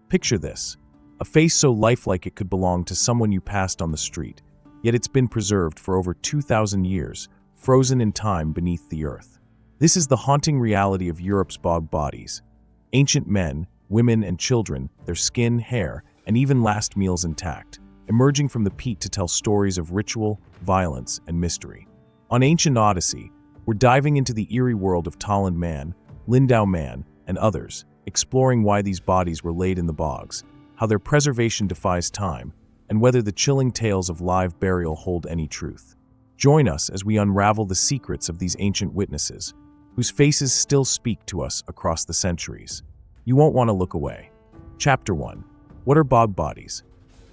Picture this: a face so lifelike it could belong to someone you passed on the street, yet it's been preserved for over 2,000 years, frozen in time beneath the earth. This is the haunting reality of Europe's bog bodies. Ancient men, women, and children, their skin, hair, and even last meals intact, emerging from the peat to tell stories of ritual, violence, and mystery. On Ancient Odyssey, we're diving into the eerie world of Tollund Man, Lindow Man, and others, exploring why these bodies were laid in the bogs, how their preservation defies time, and whether the chilling tales of live burial hold any truth. Join us as we unravel the secrets of these ancient witnesses, whose faces still speak to us across the centuries. You won't want to look away. Chapter 1. What are bog bodies?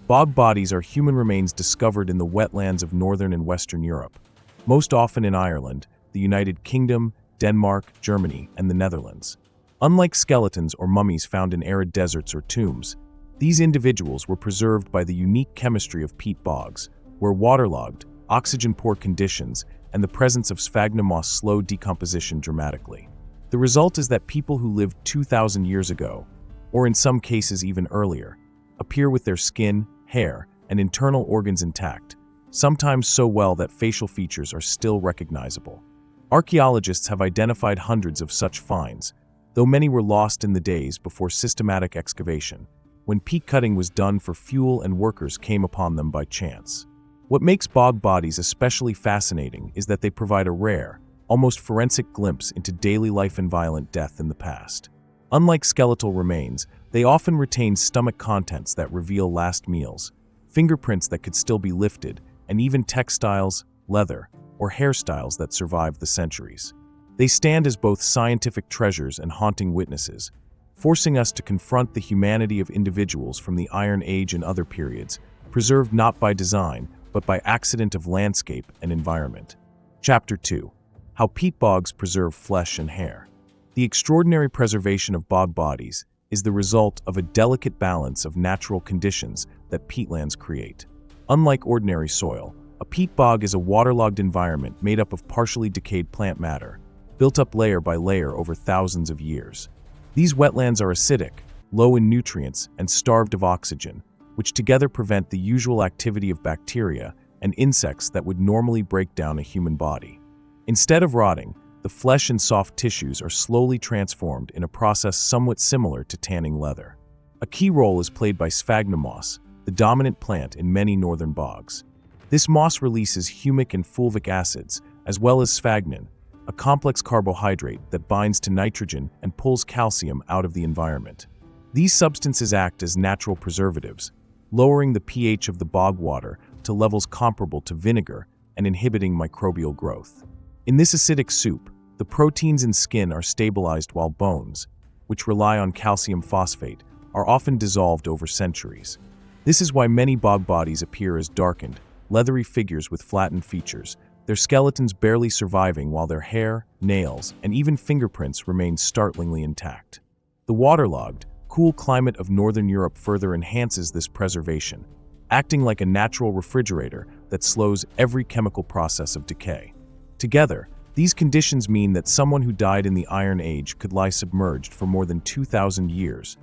Bog bodies are human remains discovered in the wetlands of northern and western Europe, most often in Ireland, the United Kingdom, Denmark, Germany, and the Netherlands. Unlike skeletons or mummies found in arid deserts or tombs, these individuals were preserved by the unique chemistry of peat bogs, where waterlogged, oxygen-poor conditions and the presence of sphagnum moss slow decomposition dramatically. The result is that people who lived 2,000 years ago, or in some cases even earlier, appear with their skin, hair, and internal organs intact, sometimes so well that facial features are still recognizable. Archaeologists have identified hundreds of such finds, though many were lost in the days before systematic excavation, when peat cutting was done for fuel and workers came upon them by chance. What makes bog bodies especially fascinating is that they provide a rare, almost forensic glimpse into daily life and violent death in the past. Unlike skeletal remains, they often retain stomach contents that reveal last meals, fingerprints that could still be lifted, and even textiles, leather, or hairstyles that survived the centuries. They stand as both scientific treasures and haunting witnesses, forcing us to confront the humanity of individuals from the Iron Age and other periods, preserved not by design, but by accident of landscape and environment. Chapter 2. How peat bogs preserve flesh and hair. The extraordinary preservation of bog bodies is the result of a delicate balance of natural conditions that peatlands create. Unlike ordinary soil, a peat bog is a waterlogged environment made up of partially decayed plant matter, built up layer by layer over thousands of years. These wetlands are acidic, low in nutrients, and starved of oxygen, which together prevent the usual activity of bacteria and insects that would normally break down a human body. Instead of rotting, the flesh and soft tissues are slowly transformed in a process somewhat similar to tanning leather. A key role is played by sphagnum moss, the dominant plant in many northern bogs. This moss releases humic and fulvic acids, as well as sphagnum, a complex carbohydrate that binds to nitrogen and pulls calcium out of the environment. These substances act as natural preservatives, lowering the pH of the bog water to levels comparable to vinegar and inhibiting microbial growth. In this acidic soup, the proteins in skin are stabilized while bones, which rely on calcium phosphate, are often dissolved over centuries. This is why many bog bodies appear as darkened, leathery figures with flattened features, their skeletons barely surviving while their hair, nails, and even fingerprints remain startlingly intact. The waterlogged, cool climate of northern Europe further enhances this preservation, acting like a natural refrigerator that slows every chemical process of decay. Together, these conditions mean that someone who died in the Iron Age could lie submerged for more than 2,000 years,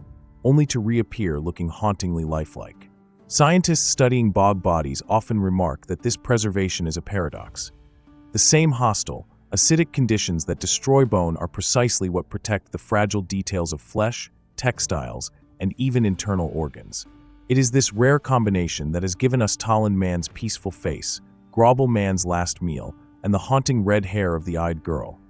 only to reappear looking hauntingly lifelike. Scientists studying bog bodies often remark that this preservation is a paradox. The same hostile, acidic conditions that destroy bone are precisely what protect the fragile details of flesh, textiles, and even internal organs. It is this rare combination that has given us Tollund Man's peaceful face, Grobel Man's last meal, and the haunting red hair of the eyed girl.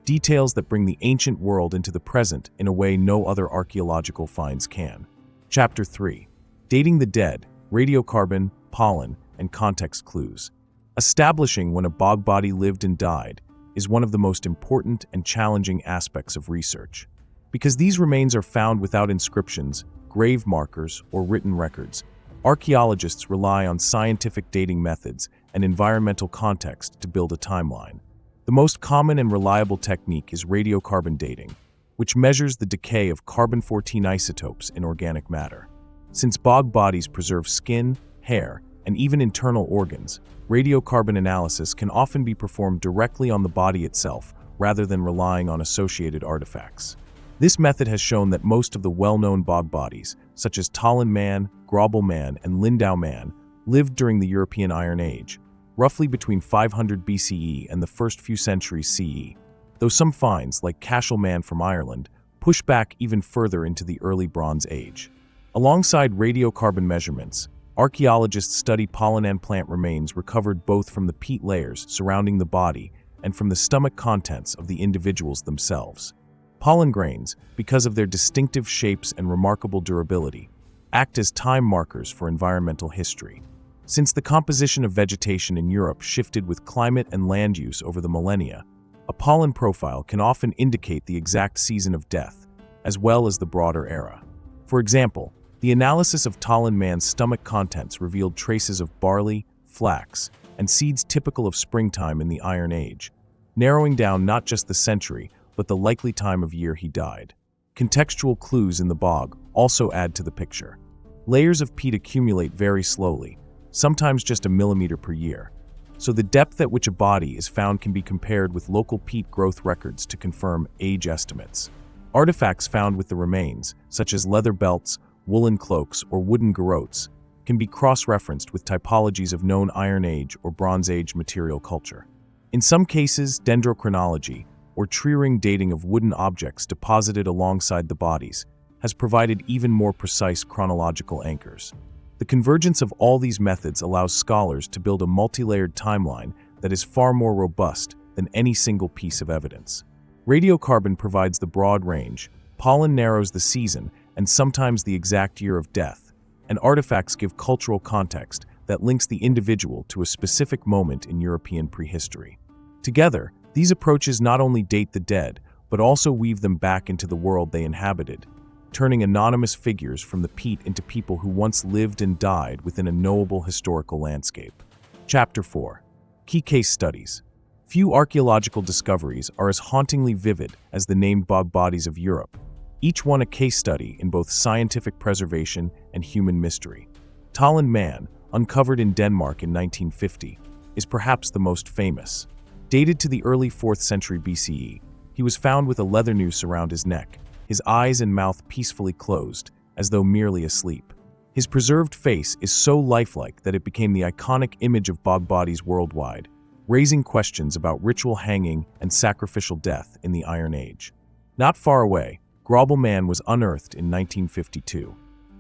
Details that bring the ancient world into the present in a way no other archaeological finds can. Chapter 3. Dating the dead, radiocarbon, pollen, and context clues. Establishing when a bog body lived and died is one of the most important and challenging aspects of research. Because these remains are found without inscriptions, grave markers, or written records, archaeologists rely on scientific dating methods and environmental context to build a timeline. The most common and reliable technique is radiocarbon dating, which measures the decay of carbon-14 isotopes in organic matter. Since bog bodies preserve skin, hair, and even internal organs, radiocarbon analysis can often be performed directly on the body itself rather than relying on associated artifacts. This method has shown that most of the well-known bog bodies, such as Tollund Man, Man, and Lindow Man, lived during the European Iron Age, roughly between 500 BCE and the first few centuries CE, though some finds, like Cashel Man from Ireland, push back even further into the early Bronze Age. Alongside radiocarbon measurements, archaeologists study pollen and plant remains recovered both from the peat layers surrounding the body and from the stomach contents of the individuals themselves. Pollen grains, because of their distinctive shapes and remarkable durability, act as time markers for environmental history. Since the composition of vegetation in Europe shifted with climate and land use over the millennia, a pollen profile can often indicate the exact season of death, as well as the broader era. For example, the analysis of Tollund Man's stomach contents revealed traces of barley, flax, and seeds typical of springtime in the Iron Age, narrowing down not just the century, but the likely time of year he died. Contextual clues in the bog also add to the picture. Layers of peat accumulate very slowly, sometimes just a millimeter per year, so the depth at which a body is found can be compared with local peat growth records to confirm age estimates. Artifacts found with the remains, such as leather belts, woolen cloaks, or wooden garrotes, can be cross-referenced with typologies of known Iron Age or Bronze Age material culture. In some cases, dendrochronology, or tree-ring dating of wooden objects deposited alongside the bodies, has provided even more precise chronological anchors. The convergence of all these methods allows scholars to build a multi-layered timeline that is far more robust than any single piece of evidence. Radiocarbon provides the broad range, pollen narrows the season and sometimes the exact year of death, and artifacts give cultural context that links the individual to a specific moment in European prehistory. Together, these approaches not only date the dead, but also weave them back into the world they inhabited, turning anonymous figures from the peat into people who once lived and died within a knowable historical landscape. Chapter 4. Key Case Studies. Few archaeological discoveries are as hauntingly vivid as the named bog bodies of Europe, each one a case study in both scientific preservation and human mystery. Tollund Man, uncovered in Denmark in 1950, is perhaps the most famous. Dated to the early 4th century BCE, he was found with a leather noose around his neck, his eyes and mouth peacefully closed, as though merely asleep. His preserved face is so lifelike that it became the iconic image of bog bodies worldwide, raising questions about ritual hanging and sacrificial death in the Iron Age. Not far away, Man was unearthed in 1952.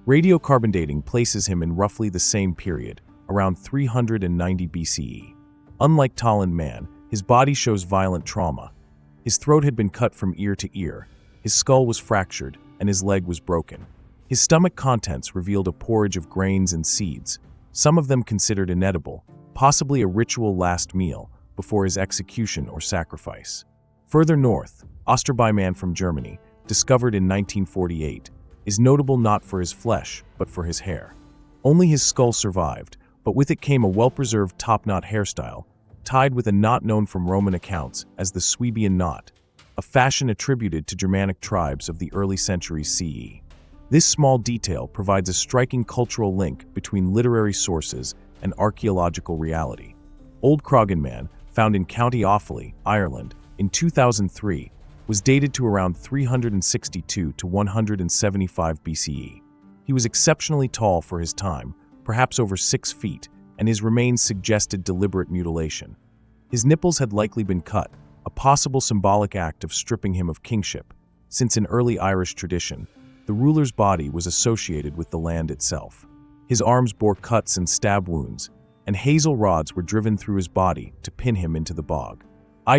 Radiocarbon dating places him in roughly the same period, around 390 BCE. Unlike Tollund Man, his body shows violent trauma. His throat had been cut from ear to ear, his skull was fractured, and his leg was broken. His stomach contents revealed a porridge of grains and seeds, some of them considered inedible, possibly a ritual last meal before his execution or sacrifice. Further north, Man from Germany, discovered in 1948, is notable not for his flesh, but for his hair. Only his skull survived, but with it came a well-preserved top-knot hairstyle, tied with a knot known from Roman accounts as the Swabian knot, a fashion attributed to Germanic tribes of the early centuries CE. This small detail provides a striking cultural link between literary sources and archaeological reality. Man, found in County Offaly, Ireland, in 2003, was dated to around 362 to 175 BCE. He was exceptionally tall for his time, perhaps over 6 feet, and his remains suggested deliberate mutilation. His nipples had likely been cut, a possible symbolic act of stripping him of kingship, since in early Irish tradition, the ruler's body was associated with the land itself. His arms bore cuts and stab wounds, and hazel rods were driven through his body to pin him into the bog.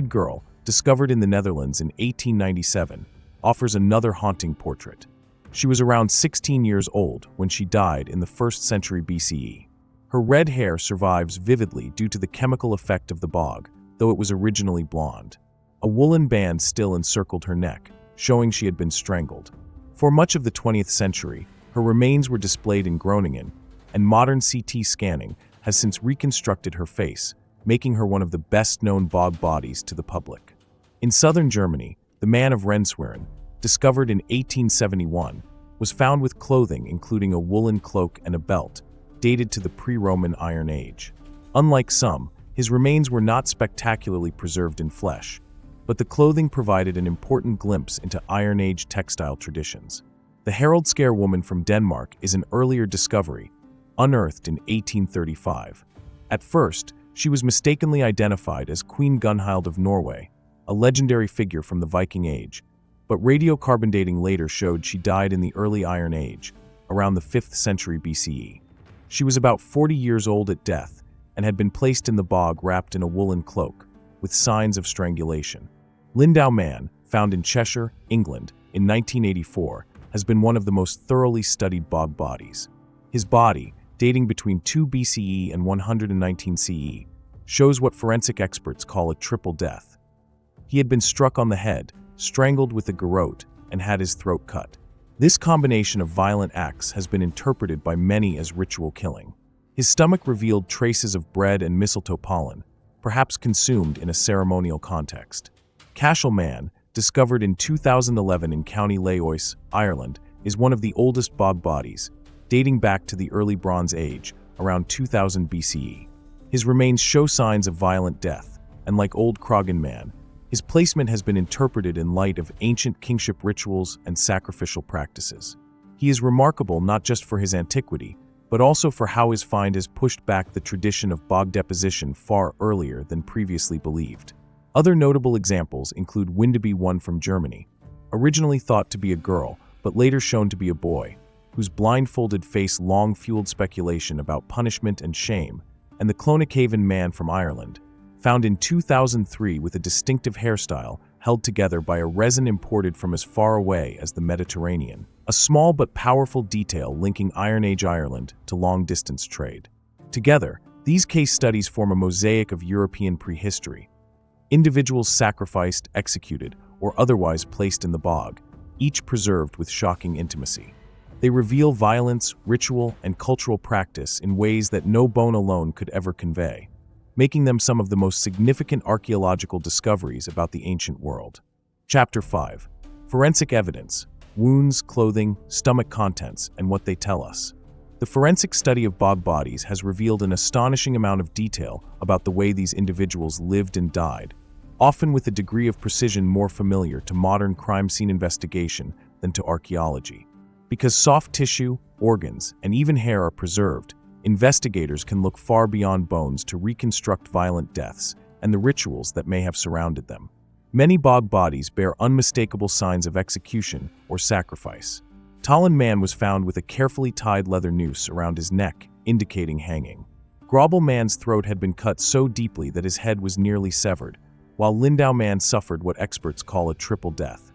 Girl, discovered in the Netherlands in 1897, offers another haunting portrait. She was around 16 years old when she died in the 1st century BCE. Her red hair survives vividly due to the chemical effect of the bog, though it was originally blonde. A woolen band still encircled her neck, showing she had been strangled. For much of the 20th century, her remains were displayed in Groningen, and modern CT scanning has since reconstructed her face, making her one of the best-known bog bodies to the public. In southern Germany, the man of Renswiren, discovered in 1871, was found with clothing including a woolen cloak and a belt, dated to the pre-Roman Iron Age. Unlike some, his remains were not spectacularly preserved in flesh, but the clothing provided an important glimpse into Iron Age textile traditions. The Herald Scare Woman from Denmark is an earlier discovery, unearthed in 1835. At first, she was mistakenly identified as Queen Gunhild of Norway, a legendary figure from the Viking Age, but radiocarbon dating later showed she died in the early Iron Age, around the 5th century BCE. She was about 40 years old at death and had been placed in the bog wrapped in a woolen cloak, with signs of strangulation. Lindow Man, found in Cheshire, England, in 1984, has been one of the most thoroughly studied bog bodies. His body, dating between 2 BCE and 119 CE, shows what forensic experts call a triple death. He had been struck on the head, strangled with a garrote, and had his throat cut. This combination of violent acts has been interpreted by many as ritual killing. His stomach revealed traces of bread and mistletoe pollen, perhaps consumed in a ceremonial context. Cashel Man, discovered in 2011 in County Laois, Ireland, is one of the oldest bog bodies, dating back to the early Bronze Age, around 2000 BCE. His remains show signs of violent death, and like old Tollund Man, his placement has been interpreted in light of ancient kingship rituals and sacrificial practices. He is remarkable not just for his antiquity, but also for how his find has pushed back the tradition of bog deposition far earlier than previously believed. Other notable examples include Window Man from Germany, originally thought to be a girl, but later shown to be a boy, whose blindfolded face long fueled speculation about punishment and shame, and the Clonachaven Man from Ireland, found in 2003 with a distinctive hairstyle held together by a resin imported from as far away as the Mediterranean, a small but powerful detail linking Iron Age Ireland to long-distance trade. Together, these case studies form a mosaic of European prehistory. Individuals sacrificed, executed, or otherwise placed in the bog, each preserved with shocking intimacy. They reveal violence, ritual, and cultural practice in ways that no bone alone could ever convey, making them some of the most significant archaeological discoveries about the ancient world. Chapter 5. Forensic Evidence: Wounds, Clothing, Stomach Contents, and What They Tell Us. The forensic study of bog bodies has revealed an astonishing amount of detail about the way these individuals lived and died, often with a degree of precision more familiar to modern crime scene investigation than to archaeology. Because soft tissue, organs, and even hair are preserved, investigators can look far beyond bones to reconstruct violent deaths and the rituals that may have surrounded them. Many bog bodies bear unmistakable signs of execution or sacrifice. Tollund Man was found with a carefully tied leather noose around his neck, indicating hanging. Grobble Man's throat had been cut so deeply that his head was nearly severed, while Lindow Man suffered what experts call a triple death.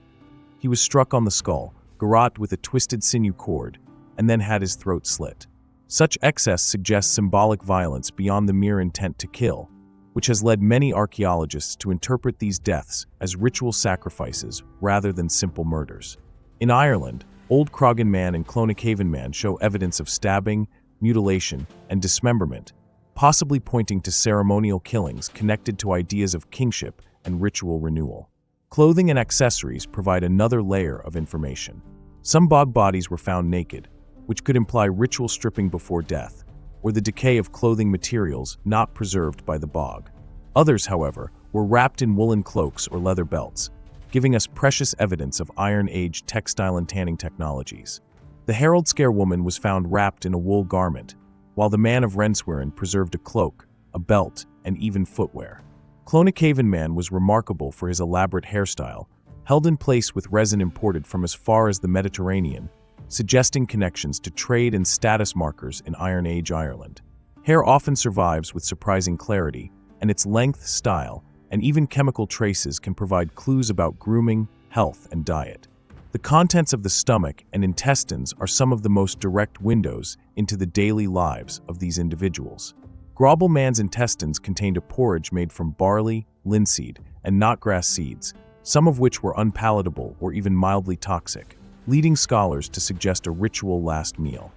He was struck on the skull, garroted with a twisted sinew cord, and then had his throat slit. Such excess suggests symbolic violence beyond the mere intent to kill, which has led many archaeologists to interpret these deaths as ritual sacrifices rather than simple murders. In Ireland, Old Tollund Man and Clonachaven Man show evidence of stabbing, mutilation, and dismemberment, possibly pointing to ceremonial killings connected to ideas of kingship and ritual renewal. Clothing and accessories provide another layer of information. Some bog bodies were found naked, which could imply ritual stripping before death, or the decay of clothing materials not preserved by the bog. Others, however, were wrapped in woolen cloaks or leather belts, giving us precious evidence of Iron Age textile and tanning technologies. The Herald Scare Woman was found wrapped in a wool garment, while the Man of Renswearan preserved a cloak, a belt, and even footwear. Clonachaven Man was remarkable for his elaborate hairstyle, held in place with resin imported from as far as the Mediterranean, suggesting connections to trade and status markers in Iron Age Ireland. Hair often survives with surprising clarity, and its length, style, and even chemical traces can provide clues about grooming, health, and diet. The contents of the stomach and intestines are some of the most direct windows into the daily lives of these individuals. Grobble Man's intestines contained a porridge made from barley, linseed, and knotgrass seeds, some of which were unpalatable or even mildly toxic, leading scholars to suggest a ritual last meal.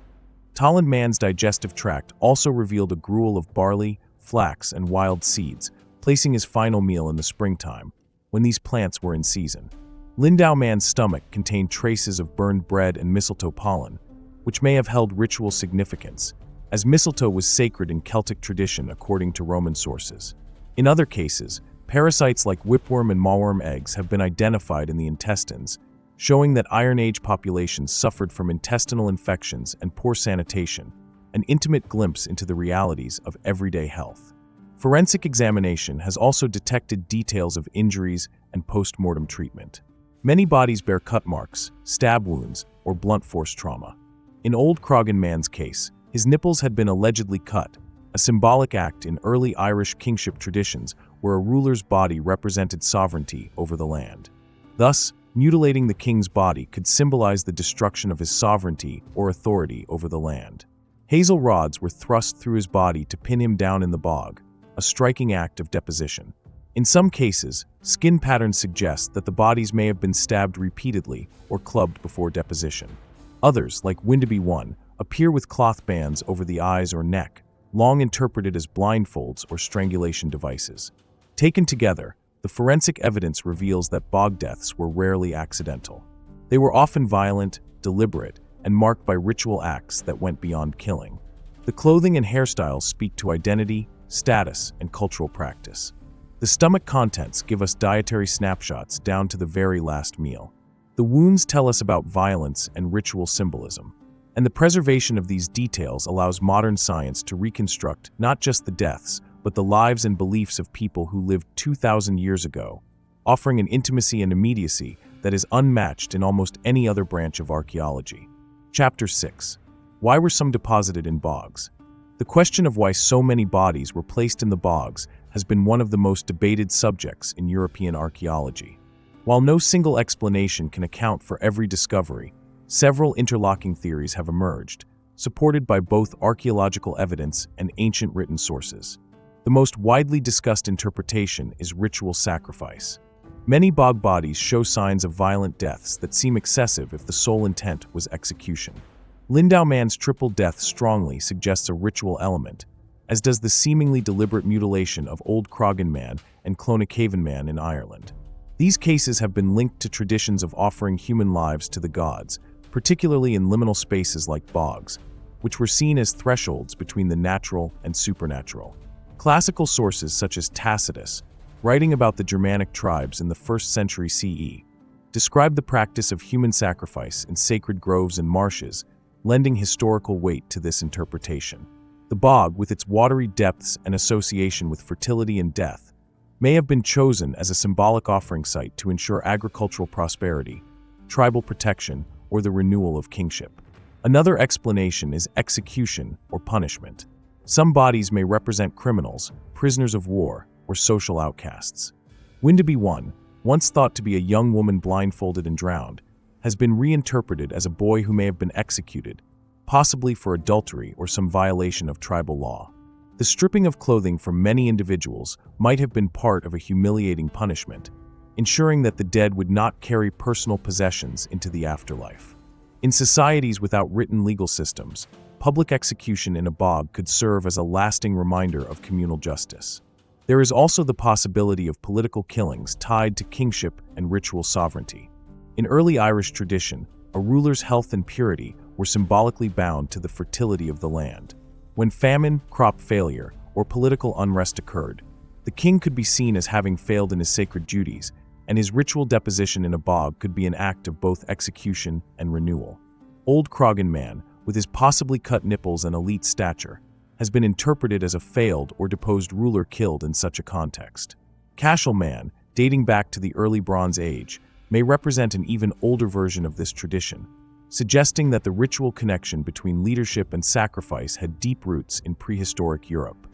Tollund Man's digestive tract also revealed a gruel of barley, flax, and wild seeds, placing his final meal in the springtime, when these plants were in season. Lindow Man's stomach contained traces of burned bread and mistletoe pollen, which may have held ritual significance, as mistletoe was sacred in Celtic tradition according to Roman sources. In other cases, parasites like whipworm and mawworm eggs have been identified in the intestines, showing that Iron Age populations suffered from intestinal infections and poor sanitation, an intimate glimpse into the realities of everyday health. Forensic examination has also detected details of injuries and post-mortem treatment. Many bodies bear cut marks, stab wounds, or blunt force trauma. In old Tollund Man's case, his nipples had been allegedly cut, a symbolic act in early Irish kingship traditions where a ruler's body represented sovereignty over the land. Thus, mutilating the king's body could symbolize the destruction of his sovereignty or authority over the land. Hazel rods were thrust through his body to pin him down in the bog, a striking act of deposition. In some cases, skin patterns suggest that the bodies may have been stabbed repeatedly or clubbed before deposition. Others, like Lindow Man, appear with cloth bands over the eyes or neck, long interpreted as blindfolds or strangulation devices. Taken together, the forensic evidence reveals that bog deaths were rarely accidental. They were often violent, deliberate, and marked by ritual acts that went beyond killing. The clothing and hairstyles speak to identity, status, and cultural practice. The stomach contents give us dietary snapshots down to the very last meal. The wounds tell us about violence and ritual symbolism. And the preservation of these details allows modern science to reconstruct not just the deaths, but the lives and beliefs of people who lived 2,000 years ago, offering an intimacy and immediacy that is unmatched in almost any other branch of archaeology. Chapter 6. Why were some deposited in bogs? The question of why so many bodies were placed in the bogs has been one of the most debated subjects in European archaeology. While no single explanation can account for every discovery, several interlocking theories have emerged, supported by both archaeological evidence and ancient written sources. The most widely discussed interpretation is ritual sacrifice. Many bog bodies show signs of violent deaths that seem excessive if the sole intent was execution. Lindow Man's triple death strongly suggests a ritual element, as does the seemingly deliberate mutilation of old Tollund Man and Clonachaven Man in Ireland. These cases have been linked to traditions of offering human lives to the gods, particularly in liminal spaces like bogs, which were seen as thresholds between the natural and supernatural. Classical sources such as Tacitus, writing about the Germanic tribes in the 1st century CE, describe the practice of human sacrifice in sacred groves and marshes, lending historical weight to this interpretation. The bog, with its watery depths and association with fertility and death, may have been chosen as a symbolic offering site to ensure agricultural prosperity, tribal protection, or the renewal of kingship. Another explanation is execution or punishment. Some bodies may represent criminals, prisoners of war, or social outcasts. Lindow Man, once thought to be a young woman blindfolded and drowned, has been reinterpreted as a boy who may have been executed, possibly for adultery or some violation of tribal law. The stripping of clothing from many individuals might have been part of a humiliating punishment, ensuring that the dead would not carry personal possessions into the afterlife. In societies without written legal systems, public execution in a bog could serve as a lasting reminder of communal justice. There is also the possibility of political killings tied to kingship and ritual sovereignty. In early Irish tradition, a ruler's health and purity were symbolically bound to the fertility of the land. When famine, crop failure, or political unrest occurred, the king could be seen as having failed in his sacred duties, and his ritual deposition in a bog could be an act of both execution and renewal. Old Tollund Man, with his possibly cut nipples and elite stature, has been interpreted as a failed or deposed ruler killed in such a context. Cashel Man, dating back to the early Bronze Age, may represent an even older version of this tradition, suggesting that the ritual connection between leadership and sacrifice had deep roots in prehistoric Europe.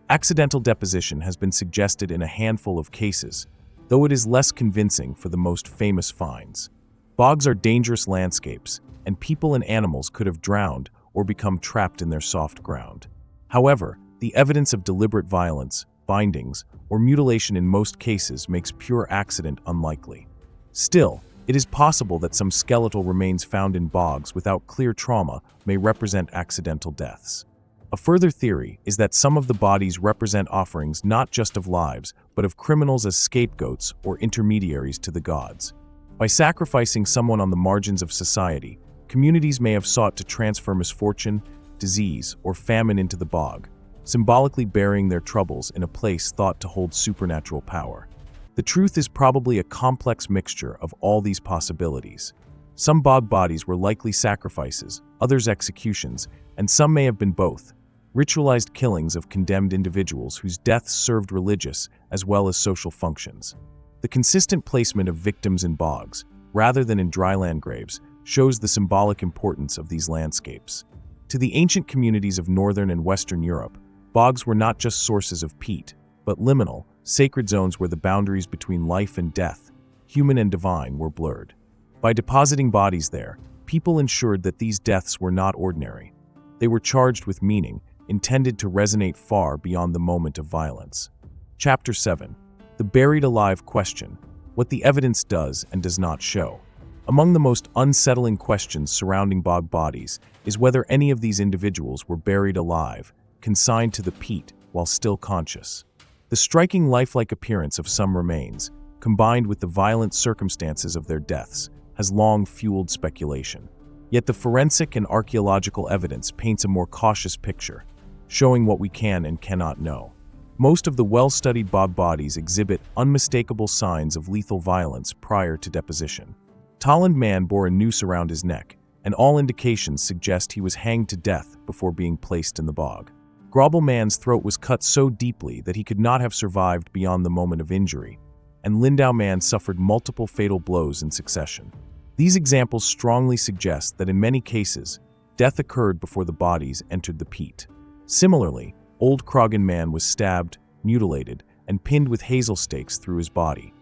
Accidental deposition has been suggested in a handful of cases, though it is less convincing for the most famous finds. Bogs are dangerous landscapes, and people and animals could have drowned or become trapped in their soft ground. However, the evidence of deliberate violence, bindings, or mutilation in most cases makes pure accident unlikely. Still, it is possible that some skeletal remains found in bogs without clear trauma may represent accidental deaths. A further theory is that some of the bodies represent offerings not just of lives, but of criminals as scapegoats or intermediaries to the gods. By sacrificing someone on the margins of society, communities may have sought to transfer misfortune, disease, or famine into the bog, symbolically burying their troubles in a place thought to hold supernatural power. The truth is probably a complex mixture of all these possibilities, Some bog bodies were likely sacrifices, others executions, and some may have been both. Ritualized killings of condemned individuals whose deaths served religious as well as social functions. The consistent placement of victims in bogs, rather than in dryland graves, shows the symbolic importance of these landscapes. To the ancient communities of northern and western Europe, bogs were not just sources of peat, but liminal, sacred zones where the boundaries between life and death, human and divine, were blurred. By depositing bodies there, people ensured that these deaths were not ordinary. They were charged with meaning, intended to resonate far beyond the moment of violence. Chapter 7. The Buried Alive Question: What the Evidence Does and Does Not Show. Among the most unsettling questions surrounding bog bodies is whether any of these individuals were buried alive, consigned to the peat while still conscious. The striking lifelike appearance of some remains, combined with the violent circumstances of their deaths, has long fueled speculation. Yet the forensic and archaeological evidence paints a more cautious picture, showing what we can and cannot know. Most of the well-studied bog bodies exhibit unmistakable signs of lethal violence prior to deposition. Tollund Man bore a noose around his neck, and all indications suggest he was hanged to death before being placed in the bog. Lindow Man's throat was cut so deeply that he could not have survived beyond the moment of injury, and Lindow Man suffered multiple fatal blows in succession. These examples strongly suggest that in many cases, death occurred before the bodies entered the peat. Similarly, Tollund Man was stabbed, mutilated, and pinned with hazel stakes through his body,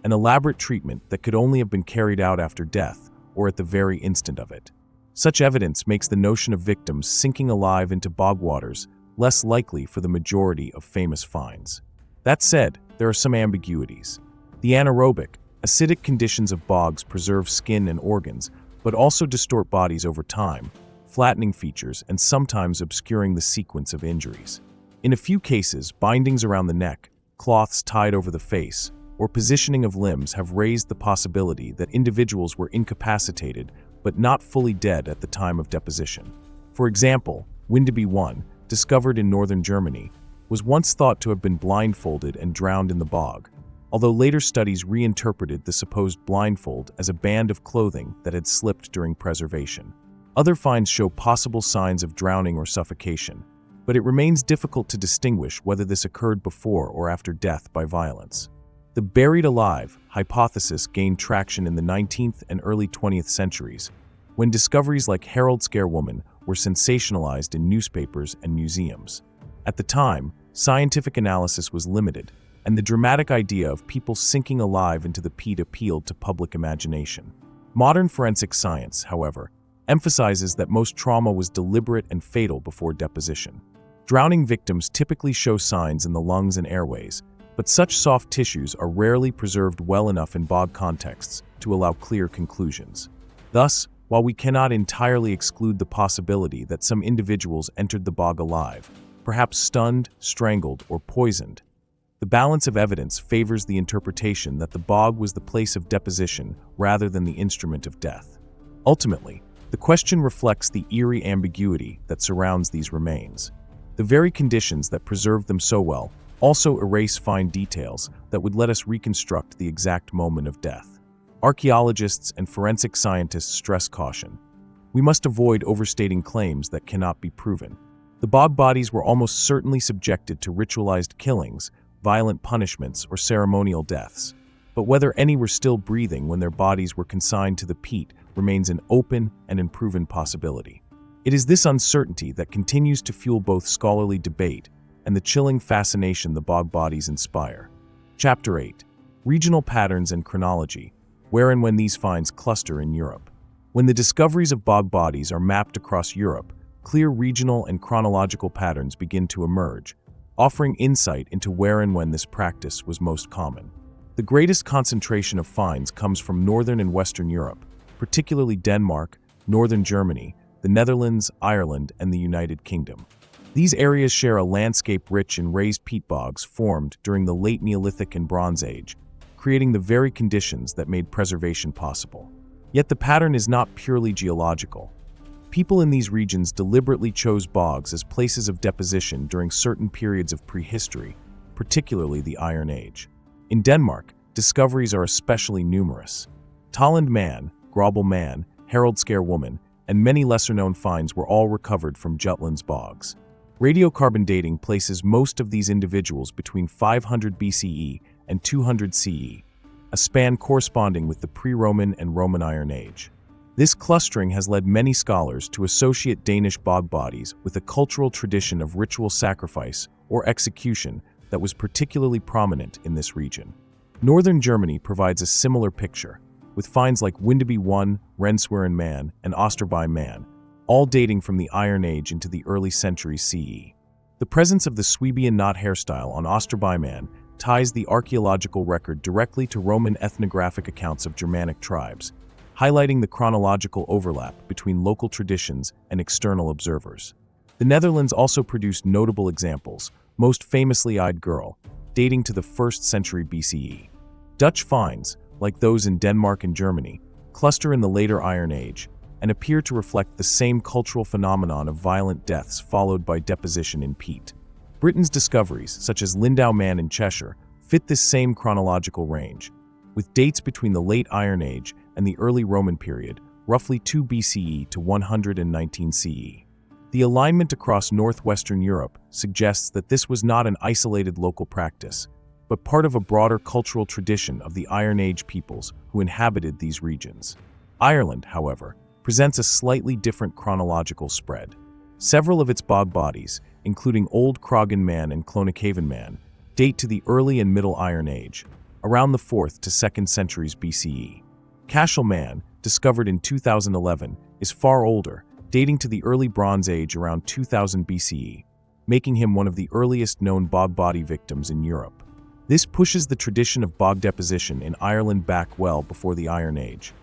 an elaborate treatment that could only have been carried out after death or at the very instant of it. Such evidence makes the notion of victims sinking alive into bog waters less likely for the majority of famous finds. That said, there are some ambiguities. The anaerobic, acidic conditions of bogs preserve skin and organs, but also distort bodies over time, flattening features and sometimes obscuring the sequence of injuries. In a few cases, bindings around the neck, cloths tied over the face, or positioning of limbs have raised the possibility that individuals were incapacitated but not fully dead at the time of deposition. For example, Windaby 1, discovered in northern Germany, was once thought to have been blindfolded and drowned in the bog, although later studies reinterpreted the supposed blindfold as a band of clothing that had slipped during preservation. Other finds show possible signs of drowning or suffocation, but it remains difficult to distinguish whether this occurred before or after death by violence. The buried alive hypothesis gained traction in the 19th and early 20th centuries, when discoveries like Harold Scare Woman were sensationalized in newspapers and museums. At the time, scientific analysis was limited, and the dramatic idea of people sinking alive into the peat appealed to public imagination. Modern forensic science, however, emphasizes that most trauma was deliberate and fatal before deposition. Drowning victims typically show signs in the lungs and airways, but such soft tissues are rarely preserved well enough in bog contexts to allow clear conclusions. Thus, while we cannot entirely exclude the possibility that some individuals entered the bog alive, perhaps stunned, strangled, or poisoned, the balance of evidence favors the interpretation that the bog was the place of deposition rather than the instrument of death. Ultimately, the question reflects the eerie ambiguity that surrounds these remains. The very conditions that preserved them so well also erase fine details that would let us reconstruct the exact moment of death. Archaeologists and forensic scientists stress caution. We must avoid overstating claims that cannot be proven. The bog bodies were almost certainly subjected to ritualized killings, violent punishments, or ceremonial deaths. But whether any were still breathing when their bodies were consigned to the peat remains an open and unproven possibility. It is this uncertainty that continues to fuel both scholarly debate and the chilling fascination the bog bodies inspire. Chapter 8. Regional Patterns and Chronology, where and when these finds cluster in Europe. When the discoveries of bog bodies are mapped across Europe, clear regional and chronological patterns begin to emerge, offering insight into where and when this practice was most common. The greatest concentration of finds comes from northern and western Europe, particularly Denmark, northern Germany, the Netherlands, Ireland, and the United Kingdom. These areas share a landscape rich in raised peat bogs formed during the late Neolithic and Bronze Age, creating the very conditions that made preservation possible. Yet the pattern is not purely geological. People in these regions deliberately chose bogs as places of deposition during certain periods of prehistory, particularly the Iron Age. In Denmark, discoveries are especially numerous. Tollund Man, Lindow Man, Herald Scare Woman, and many lesser-known finds were all recovered from Jutland's bogs. Radiocarbon dating places most of these individuals between 500 BCE and 200 CE, a span corresponding with the pre-Roman and Roman Iron Age. This clustering has led many scholars to associate Danish bog bodies with a cultural tradition of ritual sacrifice or execution that was particularly prominent in this region. Northern Germany provides a similar picture, with finds like Windaby I, Renswearen Man, and Osterby Man, all dating from the Iron Age into the early centuries CE. The presence of the Swabian knot hairstyle on Osterby Man ties the archaeological record directly to Roman ethnographic accounts of Germanic tribes, highlighting the chronological overlap between local traditions and external observers. The Netherlands also produced notable examples, most famously Eyed Girl, dating to the 1st century BCE. Dutch finds, like those in Denmark and Germany, cluster in the later Iron Age and appear to reflect the same cultural phenomenon of violent deaths followed by deposition in peat. Britain's discoveries, such as Lindow Man in Cheshire, fit this same chronological range, with dates between the late Iron Age and the early Roman period, roughly 2 BCE to 119 CE. The alignment across northwestern Europe suggests that this was not an isolated local practice, but part of a broader cultural tradition of the Iron Age peoples who inhabited these regions. Ireland, however, presents a slightly different chronological spread. Several of its bog bodies, including Old Croghan Man and Clonachaven Man, date to the early and middle Iron Age, around the 4th to 2nd centuries BCE. Cashel Man, discovered in 2011, is far older, dating to the early Bronze Age around 2000 BCE, making him one of the earliest known bog body victims in Europe. This pushes the tradition of bog deposition in Ireland back well before the Iron Age,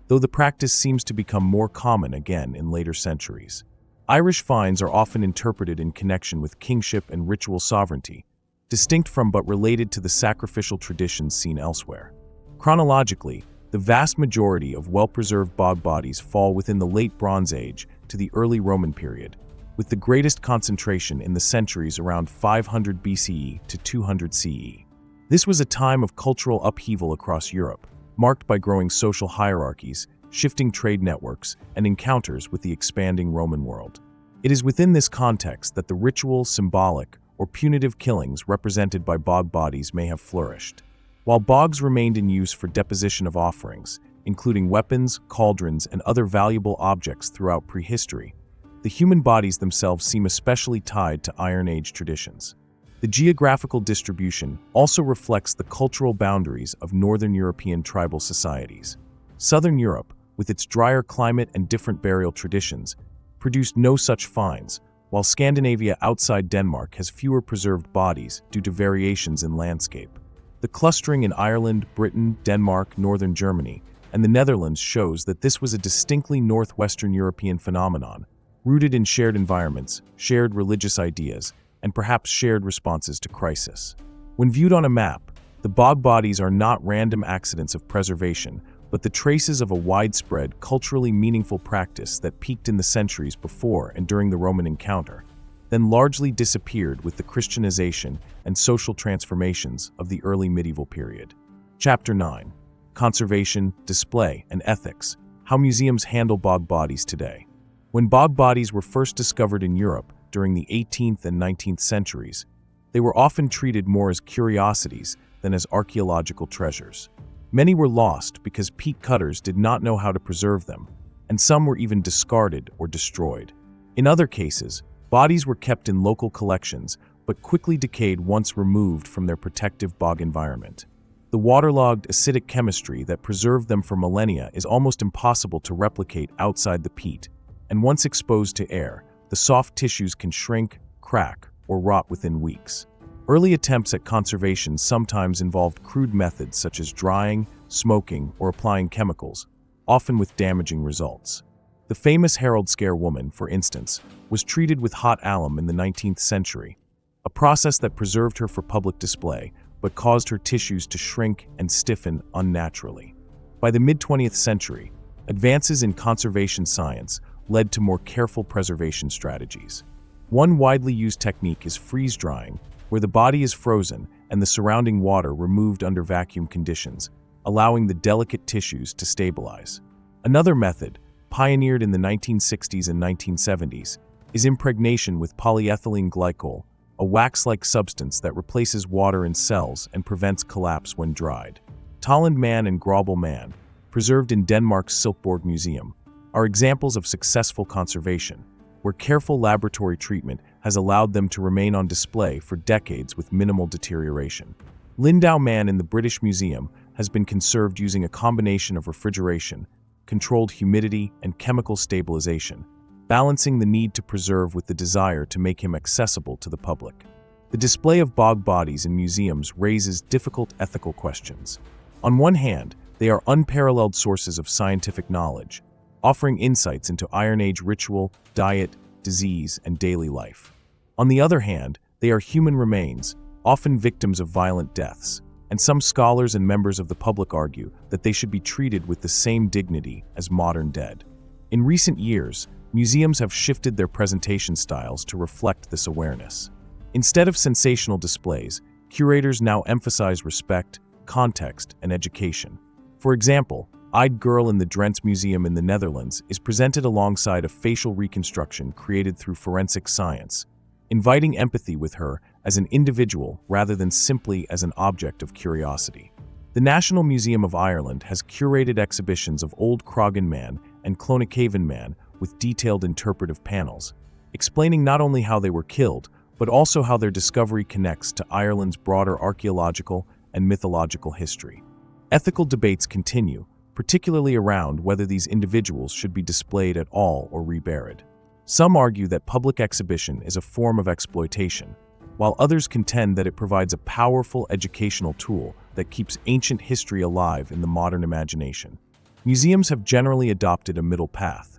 though the practice seems to become more common again in later centuries. Irish finds are often interpreted in connection with kingship and ritual sovereignty, distinct from but related to the sacrificial traditions seen elsewhere. Chronologically, the vast majority of well-preserved bog bodies fall within the late Bronze Age to the early Roman period, with the greatest concentration in the centuries around 500 BCE to 200 CE. This was a time of cultural upheaval across Europe, marked by growing social hierarchies, shifting trade networks, and encounters with the expanding Roman world. It is within this context that the ritual, symbolic, or punitive killings represented by bog bodies may have flourished. While bogs remained in use for deposition of offerings, including weapons, cauldrons, and other valuable objects throughout prehistory, the human bodies themselves seem especially tied to Iron Age traditions. The geographical distribution also reflects the cultural boundaries of Northern European tribal societies. Southern Europe, with its drier climate and different burial traditions, produced no such finds, while Scandinavia outside Denmark has fewer preserved bodies due to variations in landscape. The clustering in Ireland, Britain, Denmark, Northern Germany, and the Netherlands shows that this was a distinctly northwestern European phenomenon, rooted in shared environments, shared religious ideas, and perhaps shared responses to crisis. When viewed on a map, the bog bodies are not random accidents of preservation, but the traces of a widespread, culturally meaningful practice that peaked in the centuries before and during the Roman encounter, then largely disappeared with the Christianization and social transformations of the early medieval period. Chapter 9. Conservation, Display, and Ethics: How Museums Handle Bog Bodies Today. When bog bodies were first discovered in Europe during the 18th and 19th centuries, they were often treated more as curiosities than as archaeological treasures. Many were lost because peat cutters did not know how to preserve them, and some were even discarded or destroyed. In other cases, bodies were kept in local collections but quickly decayed once removed from their protective bog environment. The waterlogged, acidic chemistry that preserved them for millennia is almost impossible to replicate outside the peat, and once exposed to air, the soft tissues can shrink, crack, or rot within weeks. Early attempts at conservation sometimes involved crude methods such as drying, smoking, or applying chemicals, often with damaging results. The famous Herald Scare Woman, for instance, was treated with hot alum in the 19th century, a process that preserved her for public display but caused her tissues to shrink and stiffen unnaturally. By the mid-20th century, advances in conservation science led to more careful preservation strategies. One widely used technique is freeze drying, where the body is frozen and the surrounding water removed under vacuum conditions, allowing the delicate tissues to stabilize. Another method, pioneered in the 1960s and 1970s, is impregnation with polyethylene glycol, a wax-like substance that replaces water in cells and prevents collapse when dried. Tollund Man and Lindow Man, preserved in Denmark's Silkeborg Museum, are examples of successful conservation, where careful laboratory treatment has allowed them to remain on display for decades with minimal deterioration. Lindow Man in the British Museum has been conserved using a combination of refrigeration, controlled humidity, and chemical stabilization, balancing the need to preserve with the desire to make him accessible to the public. The display of bog bodies in museums raises difficult ethical questions. On one hand, they are unparalleled sources of scientific knowledge, offering insights into Iron Age ritual, diet, disease, and daily life. On the other hand, they are human remains, often victims of violent deaths, and some scholars and members of the public argue that they should be treated with the same dignity as modern dead. In recent years, museums have shifted their presentation styles to reflect this awareness. Instead of sensational displays, curators now emphasize respect, context, and education. For example, Eyed Girl in the Drents Museum in the Netherlands is presented alongside a facial reconstruction created through forensic science, inviting empathy with her as an individual rather than simply as an object of curiosity. The National Museum of Ireland has curated exhibitions of Old Tollund Man and Clonachaven Man with detailed interpretive panels, explaining not only how they were killed, but also how their discovery connects to Ireland's broader archaeological and mythological history. Ethical debates continue, particularly around whether these individuals should be displayed at all or reburied. Some argue that public exhibition is a form of exploitation, while others contend that it provides a powerful educational tool that keeps ancient history alive in the modern imagination. Museums have generally adopted a middle path,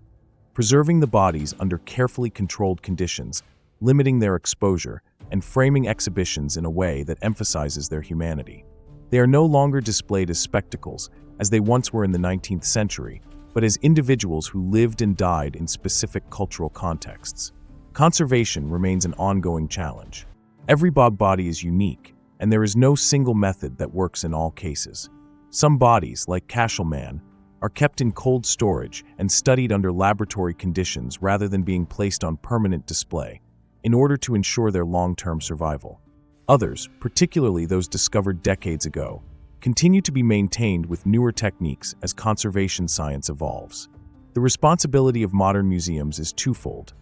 preserving the bodies under carefully controlled conditions, limiting their exposure, and framing exhibitions in a way that emphasizes their humanity. They are no longer displayed as spectacles, as they once were in the 19th century, but as individuals who lived and died in specific cultural contexts. Conservation remains an ongoing challenge. Every bog body is unique, and there is no single method that works in all cases. Some bodies, like Cashel Man, are kept in cold storage and studied under laboratory conditions rather than being placed on permanent display, in order to ensure their long-term survival. Others, particularly those discovered decades ago, continue to be maintained with newer techniques as conservation science evolves. The responsibility of modern museums is twofold: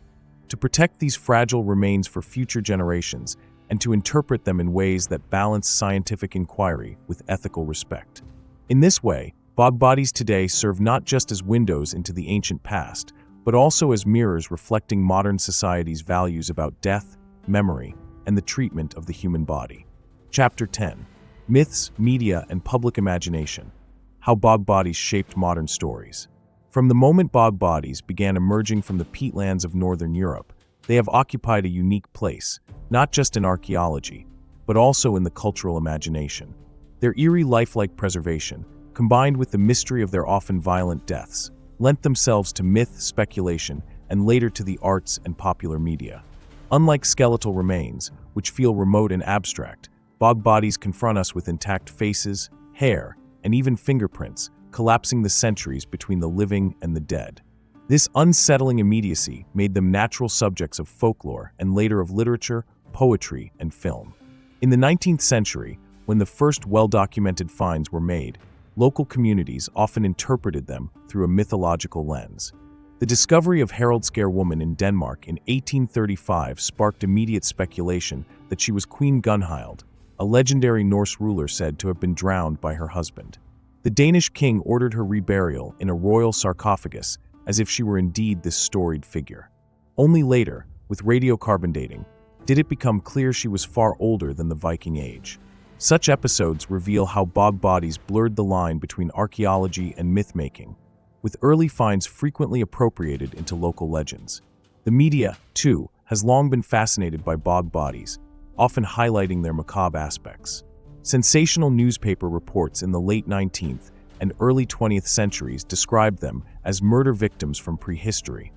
to protect these fragile remains for future generations and to interpret them in ways that balance scientific inquiry with ethical respect. In this way, bog bodies today serve not just as windows into the ancient past, but also as mirrors reflecting modern society's values about death, memory, and the treatment of the human body. Chapter 10: Myths, Media, and Public Imagination: How Bog Bodies Shaped Modern Stories. From the moment bog bodies began emerging from the peatlands of northern Europe, they have occupied a unique place, not just in archaeology, but also in the cultural imagination. Their eerie lifelike preservation, combined with the mystery of their often violent deaths, lent themselves to myth, speculation, and later to the arts and popular media. Unlike skeletal remains, which feel remote and abstract, bog bodies confront us with intact faces, hair, and even fingerprints, collapsing the centuries between the living and the dead. This unsettling immediacy made them natural subjects of folklore and later of literature, poetry, and film. In the 19th century, when the first well-documented finds were made, local communities often interpreted them through a mythological lens. The discovery of Haraldskær woman in Denmark in 1835 sparked immediate speculation that she was Queen Gunhild, a legendary Norse ruler said to have been drowned by her husband. The Danish king ordered her reburial in a royal sarcophagus, as if she were indeed this storied figure. Only later, with radiocarbon dating, did it become clear she was far older than the Viking Age. Such episodes reveal how bog bodies blurred the line between archaeology and myth-making, with early finds frequently appropriated into local legends. The media, too, has long been fascinated by bog bodies, often highlighting their macabre aspects. Sensational newspaper reports in the late 19th and early 20th centuries described them as murder victims from prehistory,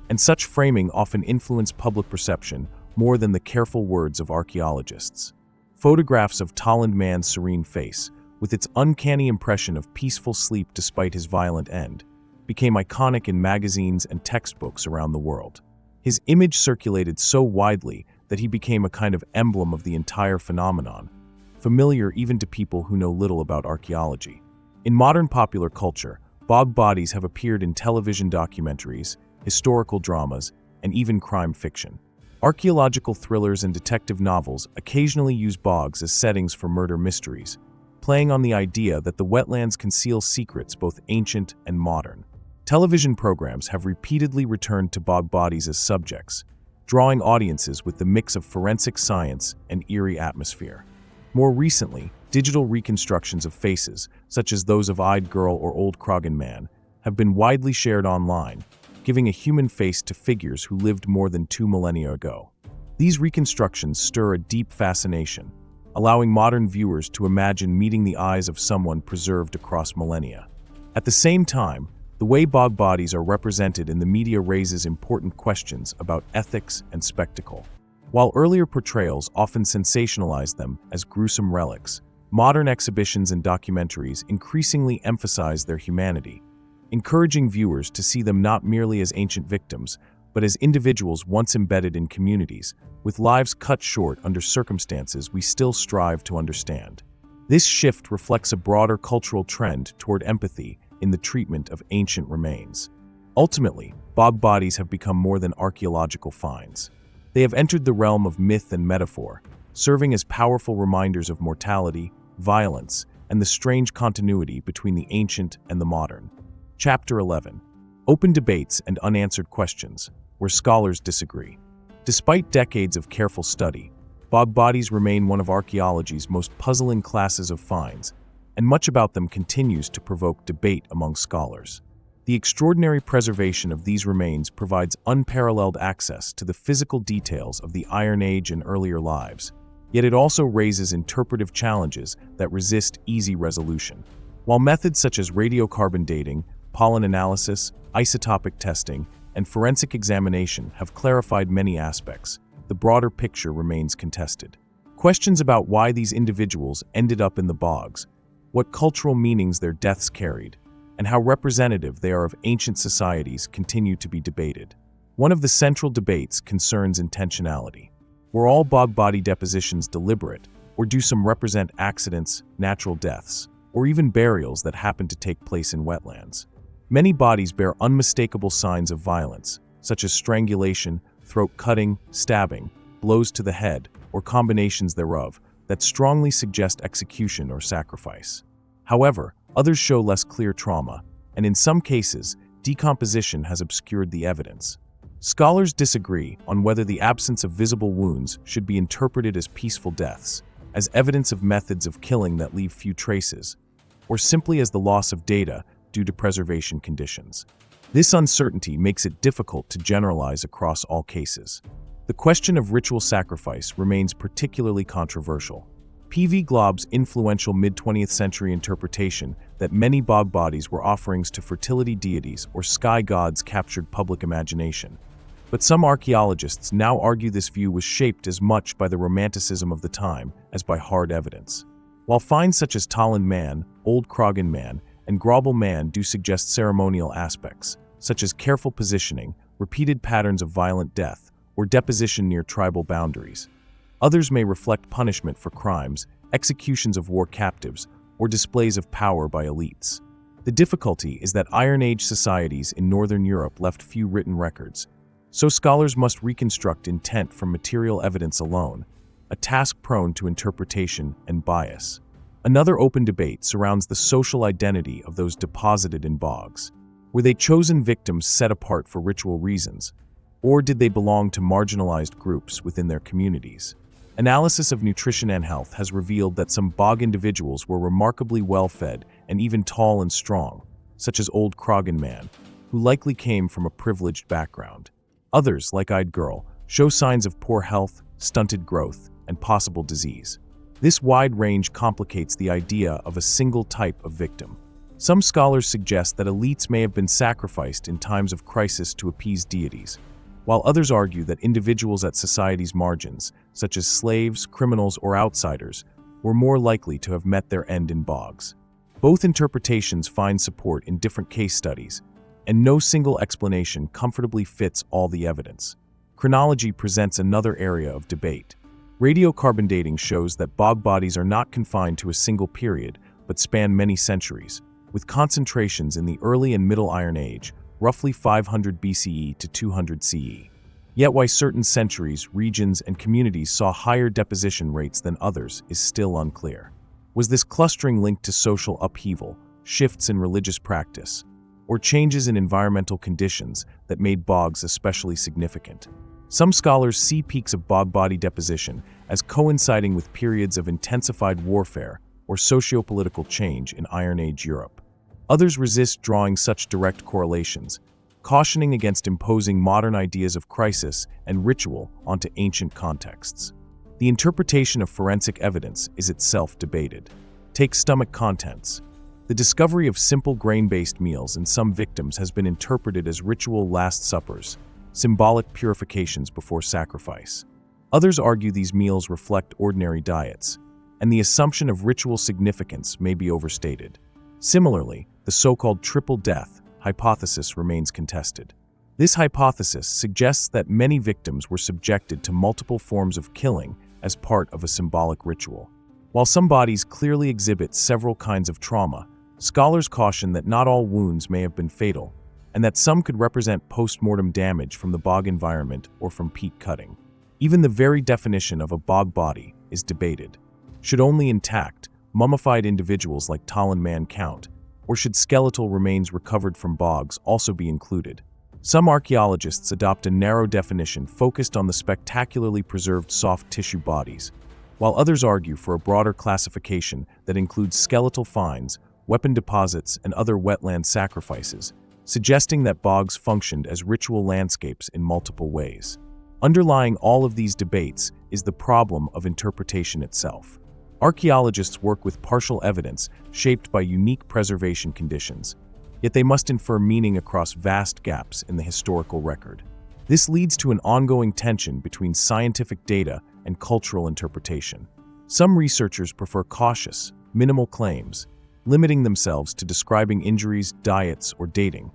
and such framing often influenced public perception more than the careful words of archaeologists. Photographs of Tollund Man's serene face, with its uncanny impression of peaceful sleep despite his violent end, became iconic in magazines and textbooks around the world. His image circulated so widely that he became a kind of emblem of the entire phenomenon, familiar even to people who know little about archaeology. In modern popular culture, bog bodies have appeared in television documentaries, historical dramas, and even crime fiction. Archaeological thrillers and detective novels occasionally use bogs as settings for murder mysteries, playing on the idea that the wetlands conceal secrets both ancient and modern. Television programs have repeatedly returned to bog bodies as subjects, drawing audiences with the mix of forensic science and eerie atmosphere. More recently, digital reconstructions of faces, such as those of Eyed Girl or Old Tollund Man, have been widely shared online, giving a human face to figures who lived more than 2 millennia ago. These reconstructions stir a deep fascination, allowing modern viewers to imagine meeting the eyes of someone preserved across millennia. At the same time, the way bog bodies are represented in the media raises important questions about ethics and spectacle. While earlier portrayals often sensationalized them as gruesome relics, modern exhibitions and documentaries increasingly emphasize their humanity, encouraging viewers to see them not merely as ancient victims, but as individuals once embedded in communities, with lives cut short under circumstances we still strive to understand. This shift reflects a broader cultural trend toward empathy in the treatment of ancient remains. Ultimately, bog bodies have become more than archaeological finds. They have entered the realm of myth and metaphor, serving as powerful reminders of mortality, violence, and the strange continuity between the ancient and the modern. Chapter 11. Open debates and unanswered questions, where scholars disagree. Despite decades of careful study, bog bodies remain one of archaeology's most puzzling classes of finds, and much about them continues to provoke debate among scholars. The extraordinary preservation of these remains provides unparalleled access to the physical details of the Iron Age and earlier lives, yet it also raises interpretive challenges that resist easy resolution. While methods such as radiocarbon dating, pollen analysis, isotopic testing, and forensic examination have clarified many aspects, the broader picture remains contested. Questions about why these individuals ended up in the bogs, what cultural meanings their deaths carried, and how representative they are of ancient societies continue to be debated. One of the central debates concerns intentionality. Were all bog body depositions deliberate, or do some represent accidents, natural deaths, or even burials that happen to take place in wetlands? Many bodies bear unmistakable signs of violence, such as strangulation, throat cutting, stabbing, blows to the head, or combinations thereof, that strongly suggest execution or sacrifice. However, others show less clear trauma, and in some cases, decomposition has obscured the evidence. Scholars disagree on whether the absence of visible wounds should be interpreted as peaceful deaths, as evidence of methods of killing that leave few traces, or simply as the loss of data due to preservation conditions. This uncertainty makes it difficult to generalize across all cases. The question of ritual sacrifice remains particularly controversial. P.V. Glob's influential mid-20th century interpretation that many bog bodies were offerings to fertility deities or sky gods captured public imagination. But some archaeologists now argue this view was shaped as much by the romanticism of the time as by hard evidence. While finds such as Tollund Man, Old Tollund Man, and Lindow Man do suggest ceremonial aspects, such as careful positioning, repeated patterns of violent death, or deposition near tribal boundaries. Others may reflect punishment for crimes, executions of war captives, or displays of power by elites. The difficulty is that Iron Age societies in Northern Europe left few written records, so scholars must reconstruct intent from material evidence alone, a task prone to interpretation and bias. Another open debate surrounds the social identity of those deposited in bogs. Were they chosen victims set apart for ritual reasons, or did they belong to marginalized groups within their communities? Analysis of nutrition and health has revealed that some bog individuals were remarkably well-fed and even tall and strong, such as Old Tollund Man, who likely came from a privileged background. Others, like Eyed Girl, show signs of poor health, stunted growth, and possible disease. This wide range complicates the idea of a single type of victim. Some scholars suggest that elites may have been sacrificed in times of crisis to appease deities, while others argue that individuals at society's margins, such as slaves, criminals, or outsiders, were more likely to have met their end in bogs. Both interpretations find support in different case studies, and no single explanation comfortably fits all the evidence. Chronology presents another area of debate. Radiocarbon dating shows that bog bodies are not confined to a single period, but span many centuries, with concentrations in the early and middle Iron Age, roughly 500 BCE to 200 CE. Yet why certain centuries, regions, and communities saw higher deposition rates than others is still unclear. Was this clustering linked to social upheaval, shifts in religious practice, or changes in environmental conditions that made bogs especially significant? Some scholars see peaks of bog body deposition as coinciding with periods of intensified warfare or socio-political change in Iron Age Europe. Others resist drawing such direct correlations, cautioning against imposing modern ideas of crisis and ritual onto ancient contexts. The interpretation of forensic evidence is itself debated. Take stomach contents. The discovery of simple grain-based meals in some victims has been interpreted as ritual Last Suppers, symbolic purifications before sacrifice. Others argue these meals reflect ordinary diets, and the assumption of ritual significance may be overstated. Similarly, the so-called triple death hypothesis remains contested. This hypothesis suggests that many victims were subjected to multiple forms of killing as part of a symbolic ritual. While some bodies clearly exhibit several kinds of trauma, scholars caution that not all wounds may have been fatal, and that some could represent post-mortem damage from the bog environment or from peat cutting. Even the very definition of a bog body is debated. Should only intact, mummified individuals like Tollund Man count, or should skeletal remains recovered from bogs also be included? Some archaeologists adopt a narrow definition focused on the spectacularly preserved soft tissue bodies, while others argue for a broader classification that includes skeletal finds, weapon deposits, and other wetland sacrifices, suggesting that bogs functioned as ritual landscapes in multiple ways. Underlying all of these debates is the problem of interpretation itself. Archaeologists work with partial evidence shaped by unique preservation conditions, yet they must infer meaning across vast gaps in the historical record. This leads to an ongoing tension between scientific data and cultural interpretation. Some researchers prefer cautious, minimal claims, limiting themselves to describing injuries, diets, or dating,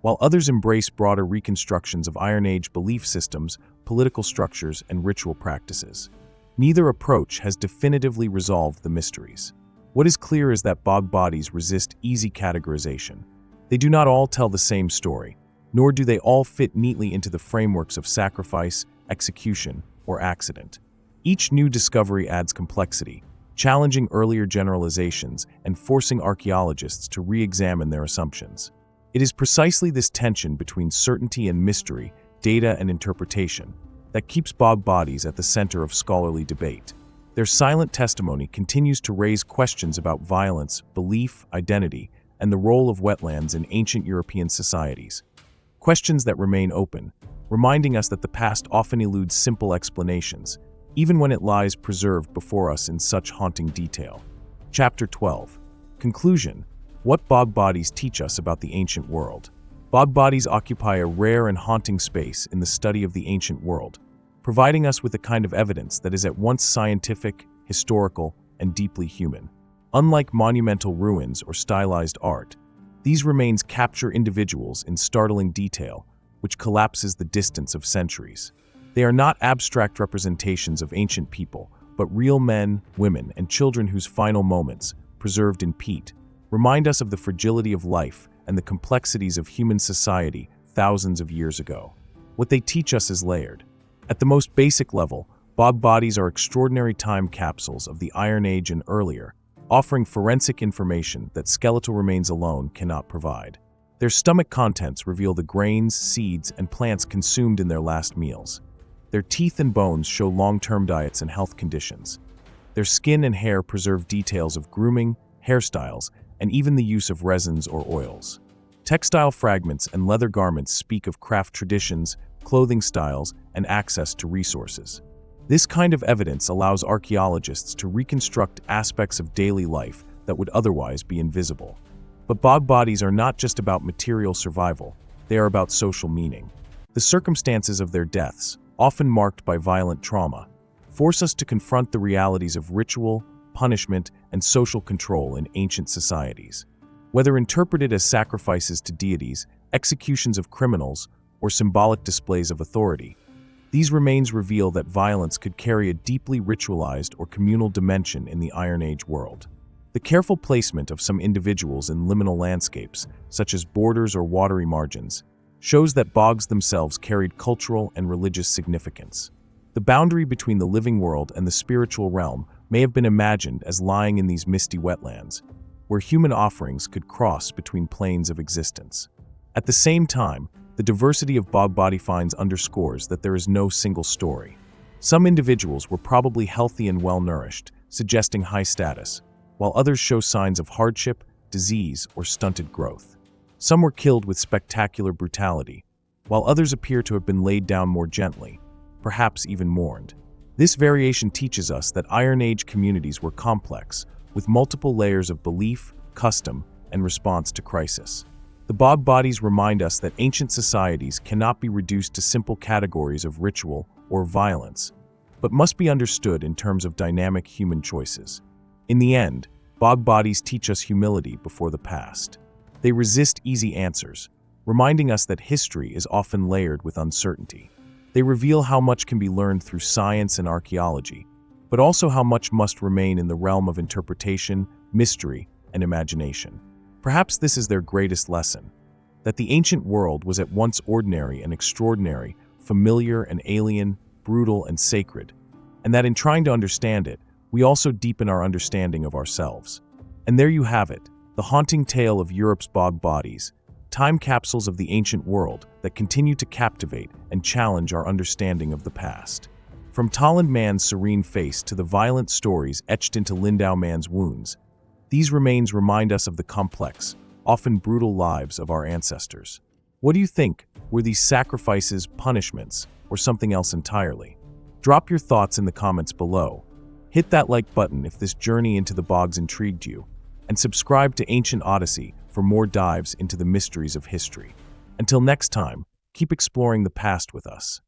while others embrace broader reconstructions of Iron Age belief systems, political structures, and ritual practices. Neither approach has definitively resolved the mysteries. What is clear is that bog bodies resist easy categorization. They do not all tell the same story, nor do they all fit neatly into the frameworks of sacrifice, execution, or accident. Each new discovery adds complexity, challenging earlier generalizations and forcing archaeologists to re-examine their assumptions. It is precisely this tension between certainty and mystery, data and interpretation, that keeps bog bodies at the center of scholarly debate. Their silent testimony continues to raise questions about violence, belief, identity, and the role of wetlands in ancient European societies. Questions that remain open, reminding us that the past often eludes simple explanations, even when it lies preserved before us in such haunting detail. Chapter 12. Conclusion. What bog bodies teach us about the ancient world? Bog bodies occupy a rare and haunting space in the study of the ancient world, providing us with a kind of evidence that is at once scientific, historical, and deeply human. Unlike monumental ruins or stylized art, these remains capture individuals in startling detail, which collapses the distance of centuries. They are not abstract representations of ancient people, but real men, women, and children whose final moments, preserved in peat, remind us of the fragility of life and the complexities of human society thousands of years ago. What they teach us is layered. At the most basic level, bog bodies are extraordinary time capsules of the Iron Age and earlier, offering forensic information that skeletal remains alone cannot provide. Their stomach contents reveal the grains, seeds, and plants consumed in their last meals. Their teeth and bones show long-term diets and health conditions. Their skin and hair preserve details of grooming, hairstyles, and even the use of resins or oils. Textile fragments and leather garments speak of craft traditions, clothing styles, and access to resources. This kind of evidence allows archaeologists to reconstruct aspects of daily life that would otherwise be invisible. But bog bodies are not just about material survival, they are about social meaning. The circumstances of their deaths, often marked by violent trauma, force us to confront the realities of ritual, punishment, and social control in ancient societies. Whether interpreted as sacrifices to deities, executions of criminals, or symbolic displays of authority, these remains reveal that violence could carry a deeply ritualized or communal dimension in the Iron Age world. The careful placement of some individuals in liminal landscapes, such as borders or watery margins, shows that bogs themselves carried cultural and religious significance. The boundary between the living world and the spiritual realm may have been imagined as lying in these misty wetlands, where human offerings could cross between planes of existence. At the same time, the diversity of bog body finds underscores that there is no single story. Some individuals were probably healthy and well-nourished, suggesting high status, while others show signs of hardship, disease, or stunted growth. Some were killed with spectacular brutality, while others appear to have been laid down more gently, perhaps even mourned. This variation teaches us that Iron Age communities were complex, with multiple layers of belief, custom, and response to crisis. The bog bodies remind us that ancient societies cannot be reduced to simple categories of ritual or violence, but must be understood in terms of dynamic human choices. In the end, bog bodies teach us humility before the past. They resist easy answers, reminding us that history is often layered with uncertainty. They reveal how much can be learned through science and archaeology, but also how much must remain in the realm of interpretation, mystery, and imagination. Perhaps this is their greatest lesson, that the ancient world was at once ordinary and extraordinary, familiar and alien, brutal and sacred, and that in trying to understand it, we also deepen our understanding of ourselves. And there you have it, the haunting tale of Europe's bog bodies, time capsules of the ancient world that continue to captivate and challenge our understanding of the past. From Tollund Man's serene face to the violent stories etched into Lindow Man's wounds, these remains remind us of the complex, often brutal lives of our ancestors. What do you think? Were these sacrifices punishments, or something else entirely? Drop your thoughts in the comments below. Hit that like button if this journey into the bogs intrigued you, and subscribe to Ancient Odyssey for more dives into the mysteries of history. Until next time, keep exploring the past with us.